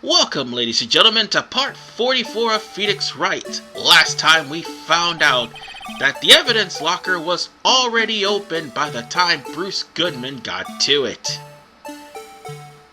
Welcome, ladies and gentlemen, to part 44 of Phoenix Wright. Last time we found out that the evidence locker was already open by the time Bruce Goodman got to it.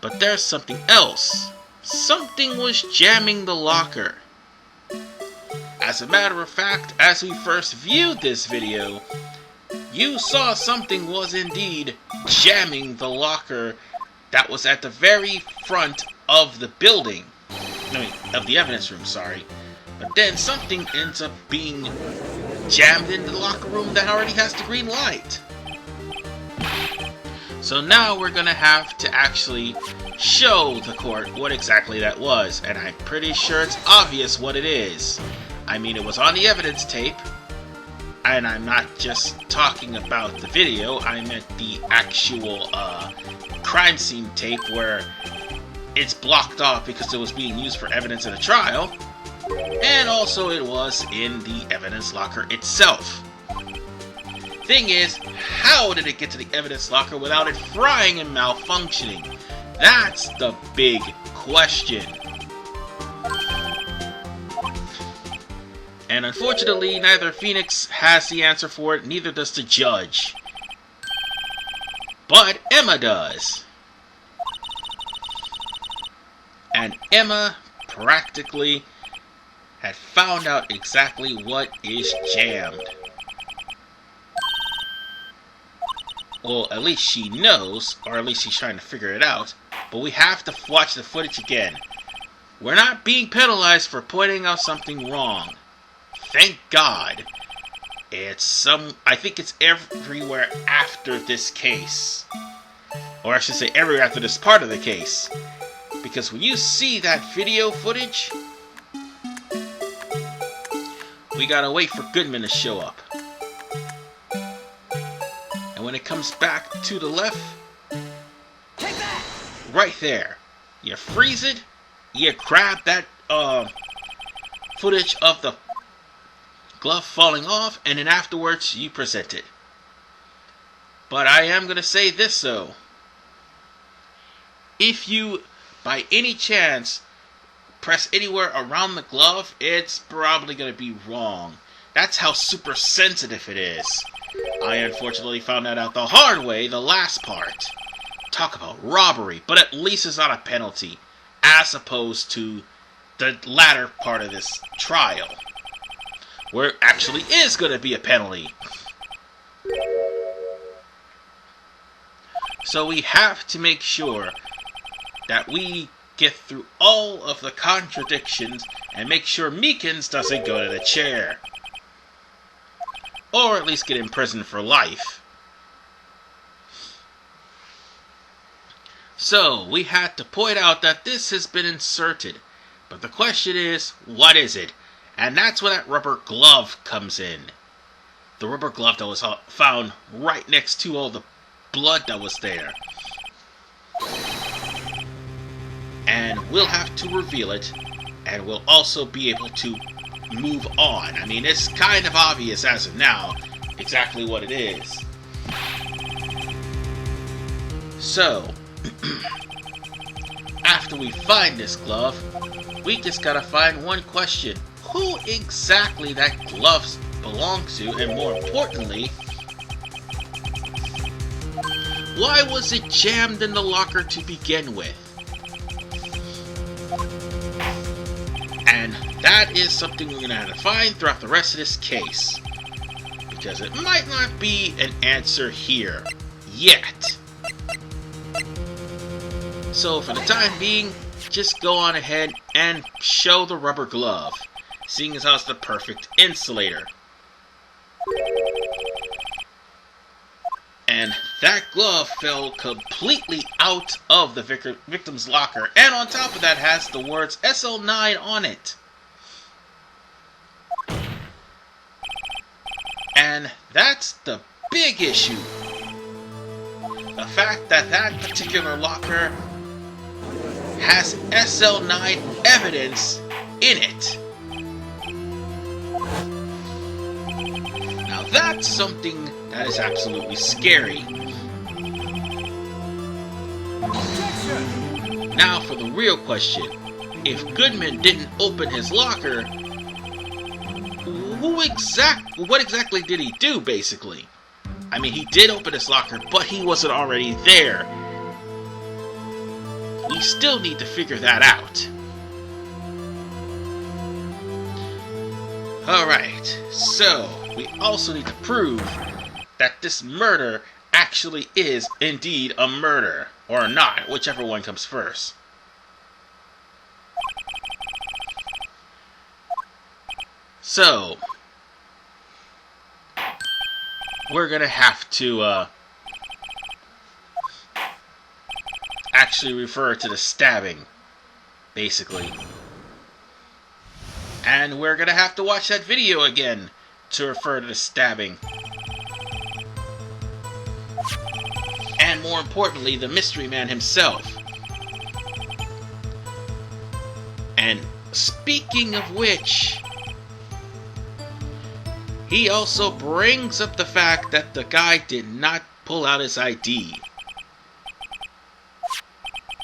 But there's something else. Something was jamming the locker. As a matter of fact, as we first viewed this video, you saw something was indeed jamming the locker that was at the very front of the building. Of the evidence room, sorry. But then something ends up being jammed in the locker room that already has the green light. So now we're gonna have to actually show the court what exactly that was, and I'm pretty sure it's obvious what it is. I mean, it was on the evidence tape, and I'm not just talking about the video, I meant the actual crime scene tape where it's blocked off because it was being used for evidence in a trial, and also it was in the evidence locker itself. Thing is, how did it get to the evidence locker without it frying and malfunctioning? That's the big question. And unfortunately, neither Phoenix has the answer for it, neither does the judge. But Emma does. And Emma practically had found out exactly what is jammed. Well, at least she knows, or at least she's trying to figure it out. But we have to watch the footage again. We're not being penalized for pointing out something wrong. Thank God. I think it's everywhere after this case. Or I should say everywhere after this part of the case. Because when you see that video footage, we gotta wait for Goodman to show up. And when it comes back to the left, take that! Right there, you freeze it, you grab that footage of the glove falling off, and then afterwards you present it. But I am gonna say this though. If you by any chance press anywhere around the glove, it's probably going to be wrong. That's how super sensitive it is. I unfortunately found that out the hard way, the last part. Talk about robbery, but at least it's not a penalty, as opposed to the latter part of this trial, where it actually is going to be a penalty. So we have to make sure that we get through all of the contradictions and make sure Meekins doesn't go to the chair. Or at least get in prison for life. So, we had to point out that this has been inserted. But the question is, what is it? And that's where that rubber glove comes in. The rubber glove that was found right next to all the blood that was there. And we'll have to reveal it, and we'll also be able to move on. I mean, it's kind of obvious as of now exactly what it is. So, after we find this glove, we just gotta find one question. Who exactly that glove belongs to, and more importantly, why was it jammed in the locker to begin with? And that is something we're going to have to find throughout the rest of this case. Because it might not be an answer here yet. So for the time being, just go on ahead and show the rubber glove, seeing as how it's the perfect insulator. And that glove fell completely out of the victim's locker. And on top of that has the words SL9 on it. And that's the big issue. The fact that that particular locker has SL9 evidence in it. Now that's something that is absolutely scary. Now for the real question. if Goodman didn't open his locker, what exactly did he do, basically? I mean, he did open his locker, but he wasn't already there. We still need to figure that out. Alright, so we also need to prove that this murder actually is indeed a murder, or not, whichever one comes first. So, we're gonna have to actually refer to the stabbing, basically. And we're gonna have to watch that video again to refer to the stabbing. And more importantly, the mystery man himself. And speaking of which, he also brings up the fact that the guy did not pull out his ID.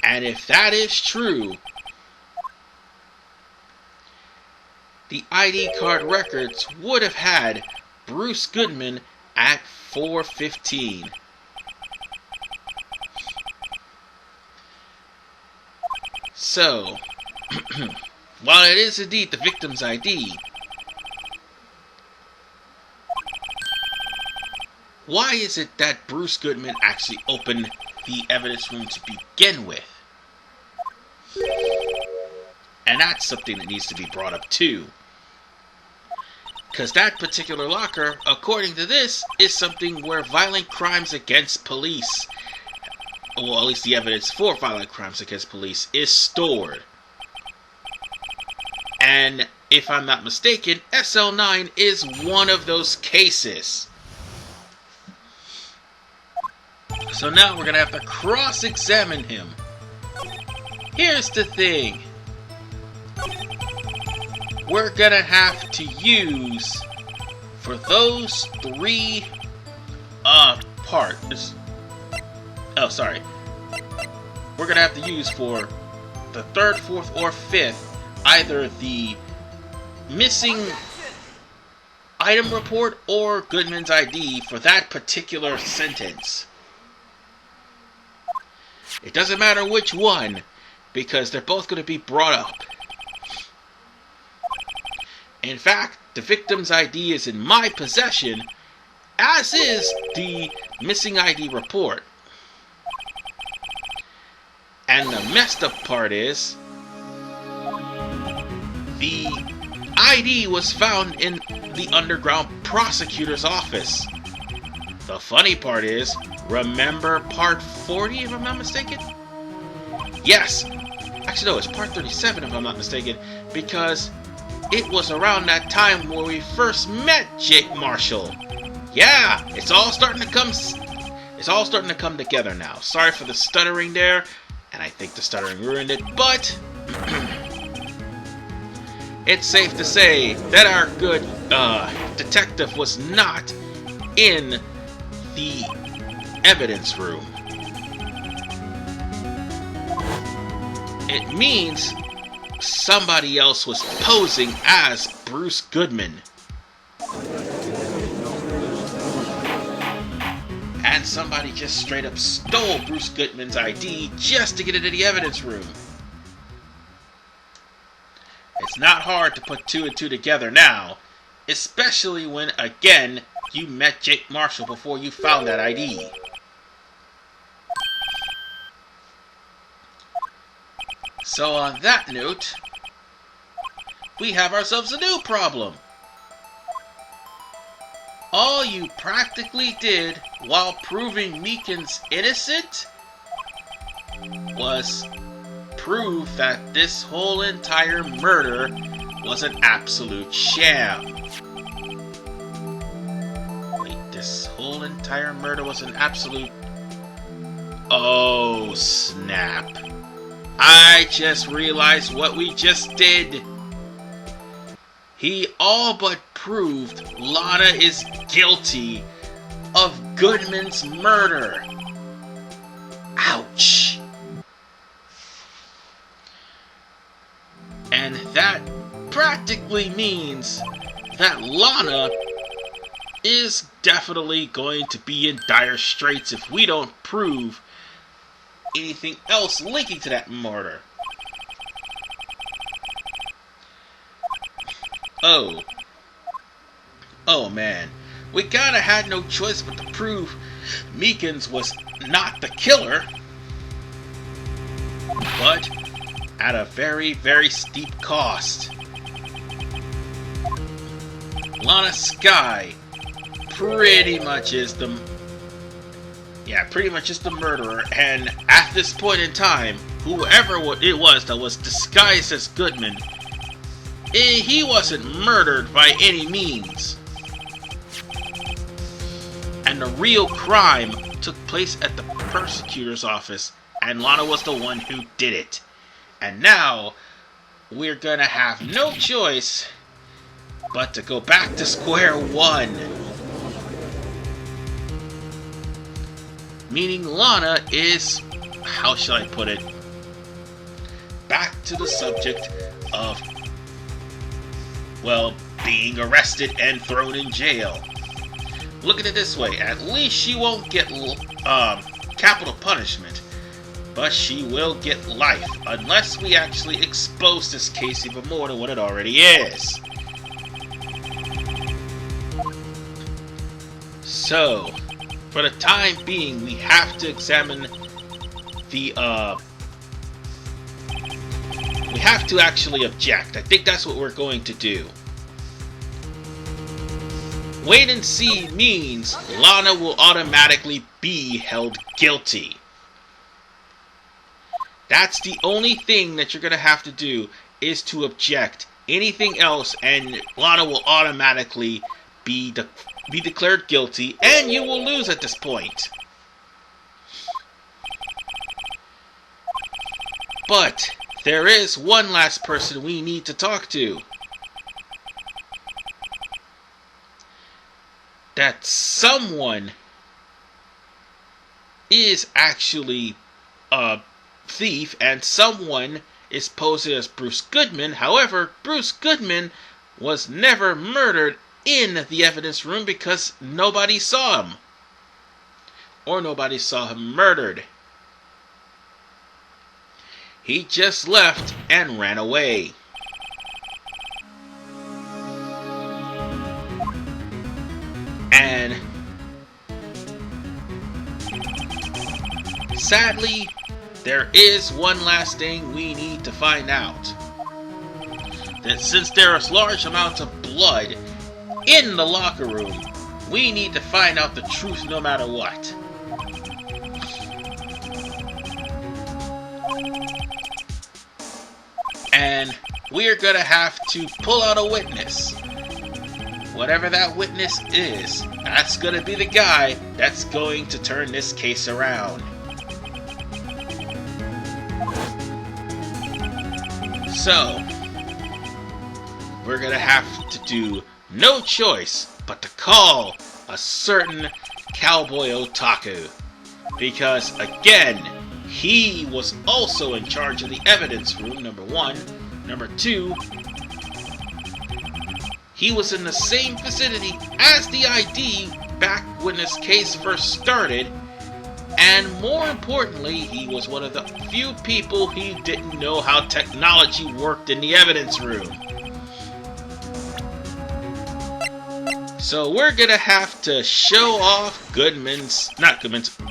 And if that is true, the ID card records would have had Bruce Goodman at 4:15. So, while it is indeed the victim's ID, why is it that Bruce Goodman actually opened the evidence room to begin with? And that's something that needs to be brought up too. Because that particular locker, according to this, is something where violent crimes against police, well, at least the evidence for violent crimes against police, is stored. And if I'm not mistaken, SL9 is one of those cases. So now we're going to have to cross-examine him. Here's the thing. We're going to have to use, for those three parts, we're going to have to use for the third, fourth, or fifth, either the missing item report or Goodman's ID for that particular sentence. It doesn't matter which one, because they're both going to be brought up. In fact, the victim's ID is in my possession, as is the missing ID report. And the messed up part is, the ID was found in the underground prosecutor's office. The funny part is, remember part 40 if I'm not mistaken? Yes! Actually no, it's part 37 if I'm not mistaken, because it was around that time where we first met Jake Marshal. Yeah, it's all starting to come together now. Sorry for the stuttering there, and I think the stuttering ruined it, but it's safe to say that our good detective was not in the evidence room. It means somebody else was posing as Bruce Goodman. And somebody just straight up stole Bruce Goodman's ID just to get into the evidence room. It's not hard to put two and two together now, especially when, again, you met Jake Marshal before you found that ID. So on that note, we have ourselves a new problem. All you practically did while proving Meekins innocent was prove that this whole entire murder was an absolute sham. Wait, this whole entire murder was an absolute... Oh, snap. I just realized what we just did. He all but proved Lana is guilty of Goodman's murder. Ouch. And that practically means that Lana is definitely going to be in dire straits if we don't prove anything else linking to that murder. Oh man. We kinda had no choice but to prove Meekins was not the killer. But at a very, very steep cost. Lana Skye pretty much is the murderer, and at this point in time, whoever it was that was disguised as Goodman, he wasn't murdered by any means. And the real crime took place at the prosecutor's office, and Lana was the one who did it. And now, we're gonna have no choice but to go back to square one. Meaning Lana is, how shall I put it, back to the subject of, well, being arrested and thrown in jail. Look at it this way, at least she won't get capital punishment, but she will get life, unless we actually expose this case even more than what it already is. So, for the time being, we have to examine the, we have to actually object. I think that's what we're going to do. Wait and see means Lana will automatically be held guilty. That's the only thing that you're going to have to do, is to object. Anything else and Lana will automatically be declared guilty, and you will lose at this point. But there is one last person we need to talk to. That someone is actually a thief, and someone is posing as Bruce Goodman. However, Bruce Goodman was never murdered in the evidence room because nobody saw him. Or nobody saw him murdered. He just left and ran away. And sadly, there is one last thing we need to find out. That since there is large amounts of blood in the locker room, we need to find out the truth no matter what. And we're gonna have to pull out a witness. Whatever that witness is, that's gonna be the guy that's going to turn this case around. So, we're gonna have to do no choice but to call a certain Cowboy Otaku. Because, again, he was also in charge of the evidence room, number one. Number two, he was in the same vicinity as the ID back when this case first started. And more importantly, he was one of the few people who didn't know how technology worked in the evidence room. So we're gonna have to show off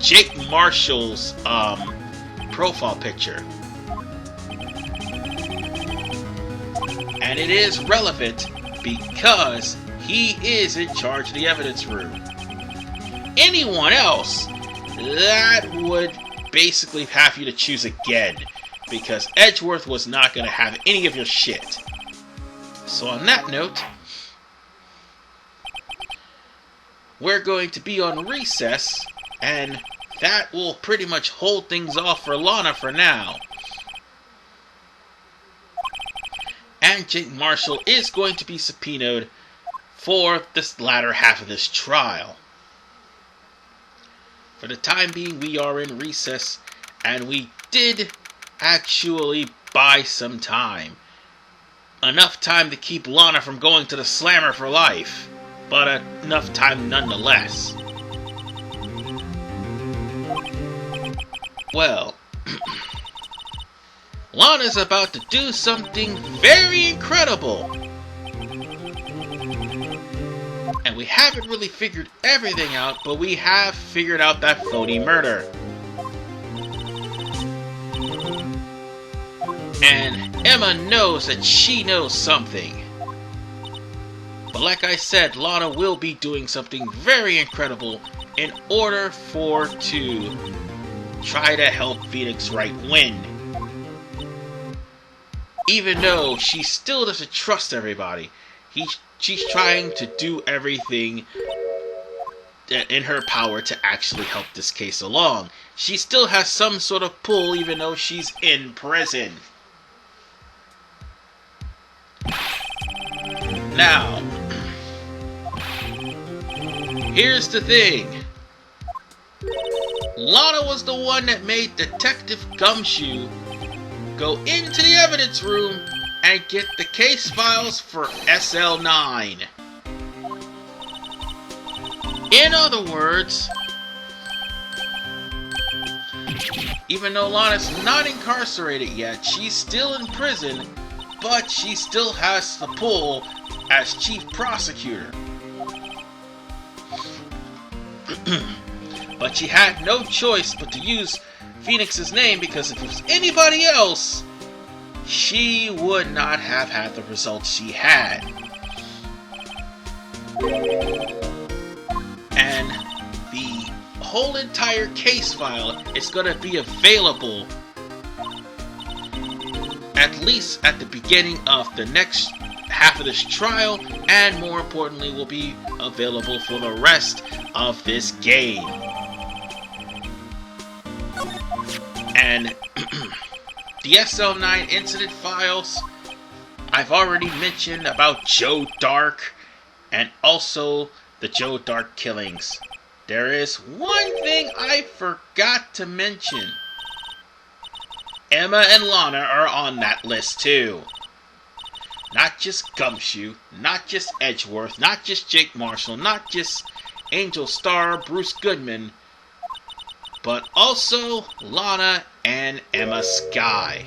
Jake Marshal's profile picture. And it is relevant because he is in charge of the evidence room. Anyone else, that would basically have you to choose again, because Edgeworth was not going to have any of your shit. So on that note, we're going to be on recess, and that will pretty much hold things off for Lana for now. And Jake Marshal is going to be subpoenaed for this latter half of this trial. For the time being, we are in recess, and we did actually buy some time. Enough time to keep Lana from going to the slammer for life, but enough time nonetheless. Well, Lana's about to do something very incredible. And we haven't really figured everything out, but we have figured out that phony murder. And Emma knows that she knows something. But like I said, Lana will be doing something very incredible in order to try to help Phoenix Wright win. Even though she still doesn't trust everybody, she's trying to do everything in her power to actually help this case along. She still has some sort of pull even though she's in prison. Now, here's the thing. Lana was the one that made Detective Gumshoe go into the evidence room and get the case files for SL9. In other words, even though Lana's not incarcerated yet, she's still in prison, but she still has the pull as chief prosecutor. But she had no choice but to use Phoenix's name, because if it was anybody else, she would not have had the results she had. And the whole entire case file is going to be available at least at the beginning of the next half of this trial, and more importantly will be available for the rest of this game. And the SL9 incident files, I've already mentioned about Joe Dark and also the Joe Dark killings. There is one thing I forgot to mention. Emma and Lana are on that list too. Not just Gumshoe, not just Edgeworth, not just Jake Marshal, not just Angel Star, Bruce Goodman, but also Lana and Emma Skye.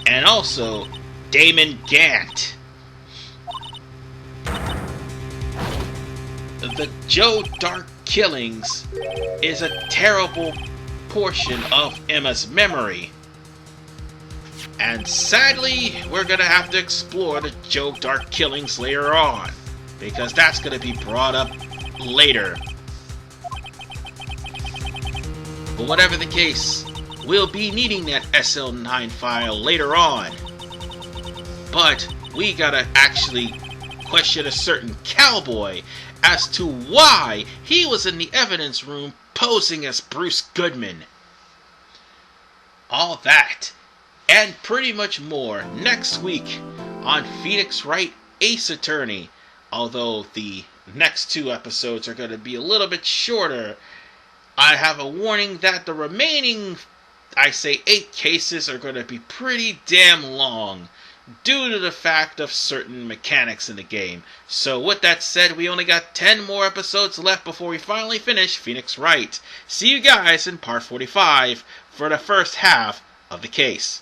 And also Damon Gant. The Joe Dark killings is a terrible portion of Emma's memory. And sadly, we're going to have to explore the Joe Dark killings later on, because that's going to be brought up later. But whatever the case, we'll be needing that SL9 file later on. But we gotta actually question a certain cowboy as to why he was in the evidence room posing as Bruce Goodman. All that and pretty much more next week on Phoenix Wright Ace Attorney. Although the next 2 episodes are going to be a little bit shorter, I have a warning that the remaining, 8 cases are going to be pretty damn long due to the fact of certain mechanics in the game. So with that said, we only got 10 more episodes left before we finally finish Phoenix Wright. See you guys in part 45 for the first half of the case.